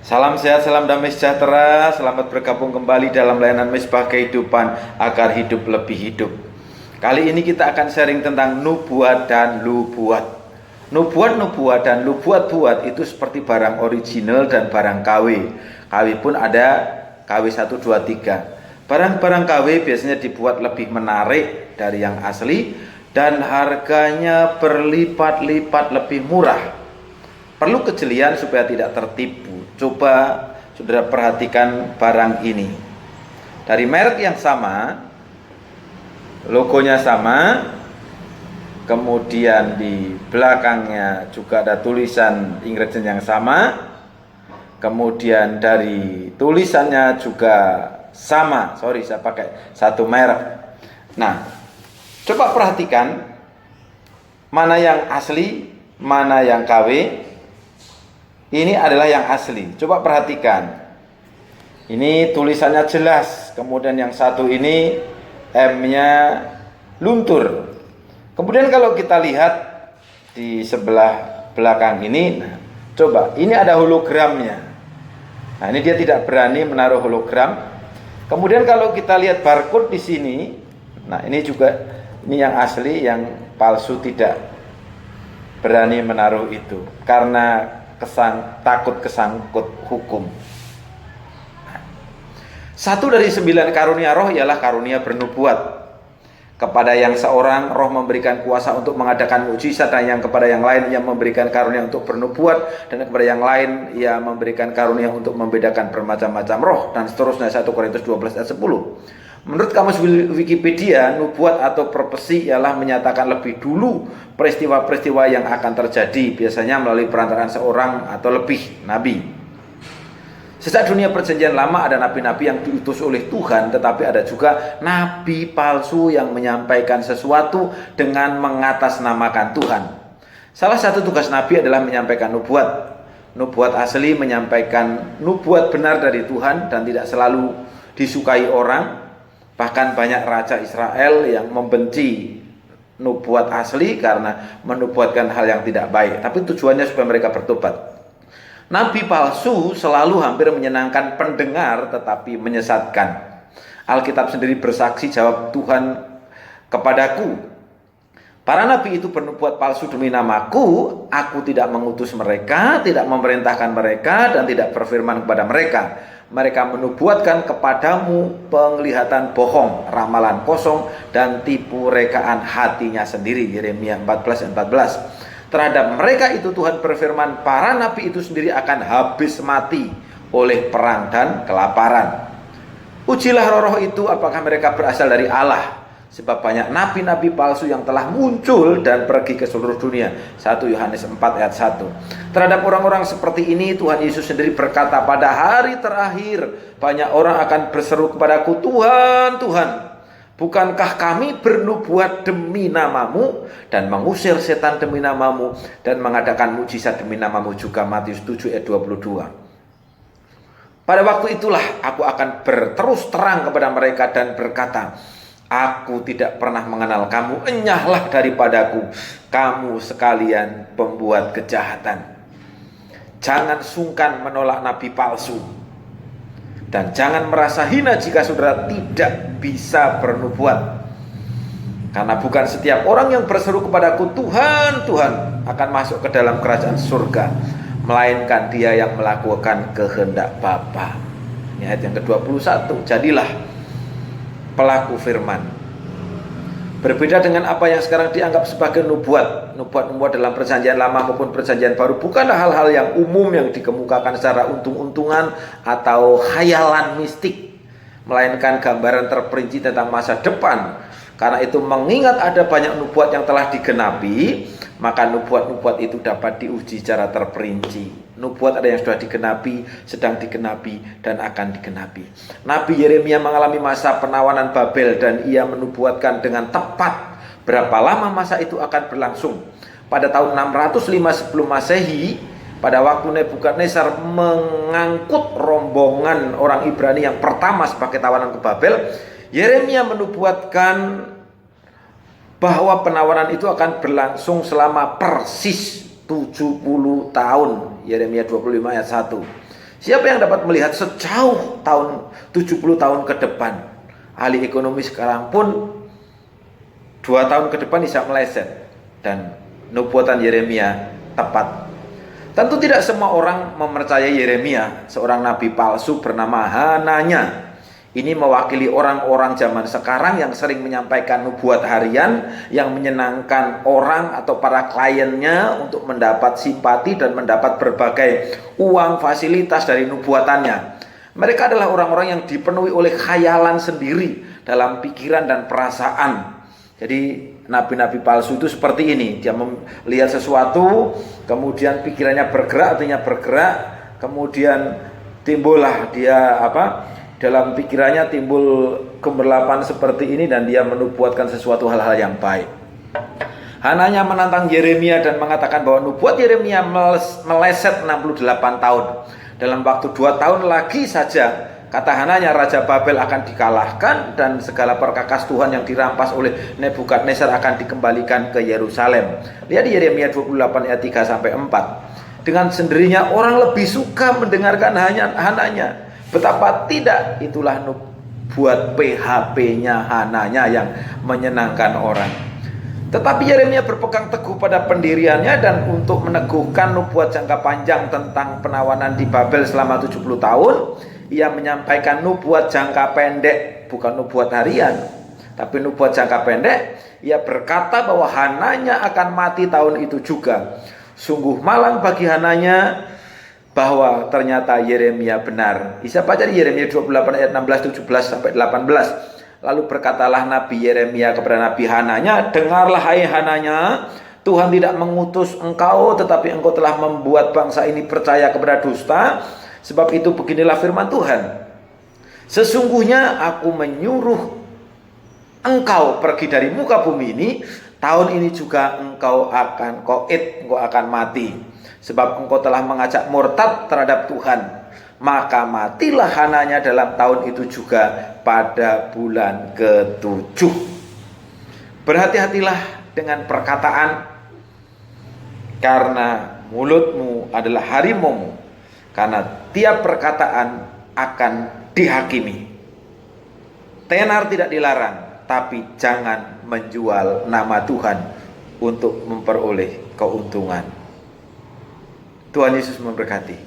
Salam sehat, salam damai sejahtera. Selamat bergabung kembali dalam layanan Misbah Kehidupan agar hidup lebih hidup. Kali ini kita akan sharing tentang nubuat dan lubuat. Nubuat dan lubuat itu seperti barang original dan barang KW. KW pun ada KW 1, 2, 3. Barang-barang KW biasanya dibuat lebih menarik dari yang asli dan harganya berlipat-lipat lebih murah. Perlu kejelian supaya tidak tertipu. Coba saudara perhatikan barang ini. Dari merek yang sama, logonya sama, kemudian di belakangnya juga ada tulisan ingredient yang sama, kemudian dari tulisannya juga sama. Saya pakai satu merek. Nah, coba perhatikan mana yang asli, mana yang KW. Ini adalah yang asli. Coba perhatikan. Ini tulisannya jelas. Kemudian yang satu ini M-nya luntur. Kemudian kalau kita lihat di sebelah belakang ini, nah, coba ini ada hologramnya. Nah, ini dia tidak berani menaruh hologram. Kemudian kalau kita lihat barcode di sini, nah ini juga ini yang asli, yang palsu tidak berani menaruh itu karena takut kesangkut hukum. Satu dari 9 karunia roh ialah karunia bernubuat. Kepada yang seorang roh memberikan kuasa untuk mengadakan mukjizat, dan yang kepada yang lain ia memberikan karunia untuk bernubuat, dan kepada yang lain ia memberikan karunia untuk membedakan bermacam-macam roh, dan seterusnya. 1 Korintus 12 ayat 10. Menurut kamus Wikipedia, nubuat atau profesi ialah menyatakan lebih dulu peristiwa-peristiwa yang akan terjadi, biasanya melalui perantaraan seorang atau lebih nabi. Sejak dunia perjanjian lama ada nabi-nabi yang diutus oleh Tuhan, tetapi ada juga nabi palsu yang menyampaikan sesuatu dengan mengatasnamakan Tuhan. Salah satu tugas nabi adalah menyampaikan nubuat. Nubuat asli menyampaikan nubuat benar dari Tuhan dan tidak selalu disukai orang. Bahkan banyak raja Israel yang membenci nubuat asli karena menubuatkan hal yang tidak baik, tapi tujuannya supaya mereka bertobat. Nabi palsu selalu hampir menyenangkan pendengar tetapi menyesatkan. Alkitab sendiri bersaksi, jawab Tuhan kepadaku, para nabi itu bernubuat palsu demi namaku. Aku tidak mengutus mereka, tidak memerintahkan mereka, dan tidak berfirman kepada mereka. Mereka menubuatkan kepadamu penglihatan bohong, ramalan kosong, dan tipu rekaan hatinya sendiri. Yeremia 14 ayat 14. Terhadap mereka itu Tuhan berfirman, para nabi itu sendiri akan habis mati oleh perang dan kelaparan. Ujilah roh-roh itu apakah mereka berasal dari Allah, sebab banyak nabi-nabi palsu yang telah muncul dan pergi ke seluruh dunia. 1 Yohanes 4 ayat 1. Terhadap orang-orang seperti ini Tuhan Yesus sendiri berkata, pada hari terakhir banyak orang akan berseru kepadaku, Tuhan, Tuhan, bukankah kami bernubuat demi namamu dan mengusir setan demi namamu dan mengadakan mukjizat demi namamu juga. Matius 7 ayat 22. Pada waktu itulah aku akan berterus terang kepada mereka dan berkata, aku tidak pernah mengenal kamu, enyahlah daripadaku, kamu sekalian pembuat kejahatan. Jangan sungkan menolak nabi palsu, dan jangan merasa hina jika saudara tidak bisa bernubuat. Karena bukan setiap orang yang berseru kepadaku, Tuhan, Tuhan, akan masuk ke dalam kerajaan surga, melainkan dia yang melakukan kehendak Bapa. Ini ayat yang ke-21. Jadilah pelaku firman. Berbeda dengan apa yang sekarang dianggap sebagai nubuat. Nubuat dalam perjanjian lama maupun perjanjian baru bukanlah hal-hal yang umum yang dikemukakan secara untung-untungan atau khayalan mistik, melainkan gambaran terperinci tentang masa depan. Karena itu mengingat ada banyak nubuat yang telah digenapi, maka nubuat-nubuat itu dapat diuji secara terperinci. Nubuat ada yang sudah digenapi, sedang digenapi, dan akan digenapi. Nabi Yeremia mengalami masa penawanan Babel dan ia menubuatkan dengan tepat berapa lama masa itu akan berlangsung. Pada tahun 605 sebelum Masehi, pada waktu Nebukadnezar mengangkut rombongan orang Ibrani yang pertama sebagai tawanan ke Babel, Yeremia menubuatkan bahwa penawanan itu akan berlangsung selama persis 70 tahun. Yeremia 25 ayat 1. Siapa yang dapat melihat sejauh tahun 70 tahun ke depan? Ahli ekonomi sekarang pun 2 tahun ke depan bisa meleset, dan nubuatan Yeremia tepat. Tentu tidak semua orang mempercayai Yeremia, seorang nabi palsu bernama Hananya. Ini mewakili orang-orang zaman sekarang yang sering menyampaikan nubuat harian yang menyenangkan orang atau para kliennya untuk mendapat simpati dan mendapat berbagai uang fasilitas dari nubuatannya. Mereka adalah orang-orang yang dipenuhi oleh khayalan sendiri dalam pikiran dan perasaan. Jadi nabi-nabi palsu itu seperti ini. Dia melihat sesuatu, kemudian pikirannya bergerak, hatinya bergerak, kemudian timbullah dia dalam pikirannya timbul gemerlapan seperti ini, dan dia menubuatkan sesuatu hal-hal yang baik. Hananya menantang Yeremia dan mengatakan bahwa nubuat Yeremia meleset 68 tahun. Dalam waktu 2 tahun lagi saja, kata Hananya, Raja Babel akan dikalahkan dan segala perkakas Tuhan yang dirampas oleh Nebukadnezar akan dikembalikan ke Yerusalem. Lihat di Yeremia 28 ayat 3-4. Dengan sendirinya orang lebih suka mendengarkan Hananya. Betapa tidak, itulah nubuat PHP-nya Hananya yang menyenangkan orang. Tetapi Yeremia berpegang teguh pada pendiriannya, dan untuk meneguhkan nubuat jangka panjang tentang penawanan di Babel selama 70 tahun, ia menyampaikan nubuat jangka pendek, bukan nubuat harian, tapi nubuat jangka pendek. Ia berkata bahwa Hananya akan mati tahun itu juga. Sungguh malang bagi Hananya bahwa ternyata Yeremia benar. Bisa baca di Yeremia 28 ayat 16-17-18. Lalu berkatalah Nabi Yeremia kepada Nabi Hananya, dengarlah hai Hananya, Tuhan tidak mengutus engkau, tetapi engkau telah membuat bangsa ini percaya kepada dusta. Sebab itu beginilah firman Tuhan, sesungguhnya aku menyuruh engkau pergi dari muka bumi ini, tahun ini juga engkau akan engkau akan mati. Sebab engkau telah mengajak murtad terhadap Tuhan, maka matilah Hananya dalam tahun itu juga pada bulan ke-7. Berhati-hatilah dengan perkataan, karena mulutmu adalah harimaumu, karena tiap perkataan akan dihakimi. Tenar tidak dilarang, tapi jangan menjual nama Tuhan untuk memperoleh keuntungan. Tuhan Yesus memberkati.